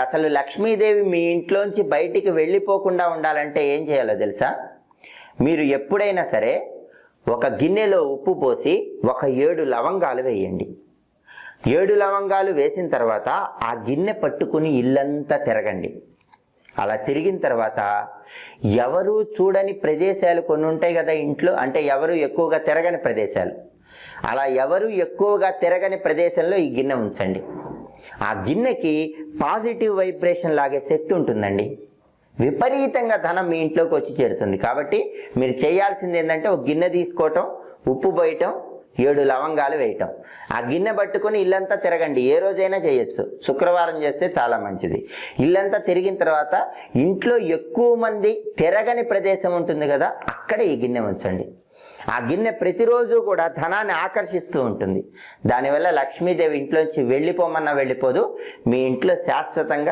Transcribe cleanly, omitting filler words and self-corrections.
అసలు లక్ష్మీదేవి మీ ఇంట్లోంచి బయటికి వెళ్ళిపోకుండా ఉండాలంటే ఏం చేయాలో తెలుసా? మీరు ఎప్పుడైనా సరే ఒక గిన్నెలో ఉప్పు పోసి ఒక 7 లవంగాలు వేయండి. 7 లవంగాలు వేసిన తర్వాత ఆ గిన్నె పట్టుకుని ఇల్లంతా తిరగండి. అలా తిరిగిన తర్వాత ఎవరు చూడని ప్రదేశాలు కొన్ని ఉంటాయి కదా ఇంట్లో, అంటే ఎవరు ఎక్కువగా తిరగని ప్రదేశాలు, అలా ఎవరు ఎక్కువగా తిరగని ప్రదేశంలో ఈ గిన్నె ఉంచండి. ఆ గిన్నెకి పాజిటివ్ వైబ్రేషన్ లాగే శక్తి ఉంటుందండి. విపరీతంగా ధనం మీ ఇంట్లోకి వచ్చి చేరుతుంది. కాబట్టి మీరు చేయాల్సింది ఏంటంటే ఒక గిన్నె తీసుకోవటం, ఉప్పు పోయటం, 7 లవంగాలు వేయటం, ఆ గిన్నె పట్టుకొని ఇల్లంతా తిరగండి. ఏ రోజైనా చేయొచ్చు, శుక్రవారం చేస్తే చాలా మంచిది. ఇల్లంతా తిరిగిన తర్వాత ఇంట్లో ఎక్కువ మంది తిరగని ప్రదేశం ఉంటుంది కదా, అక్కడ ఈ గిన్నె ఉంచండి. ఆ గిన్నె ప్రతిరోజు కూడా ధనాన్ని ఆకర్షిస్తూ ఉంటుంది. దానివల్ల లక్ష్మీదేవి ఇంట్లోంచి వెళ్ళిపోమన్నా వెళ్ళిపోదు, మీ ఇంట్లో శాశ్వతంగా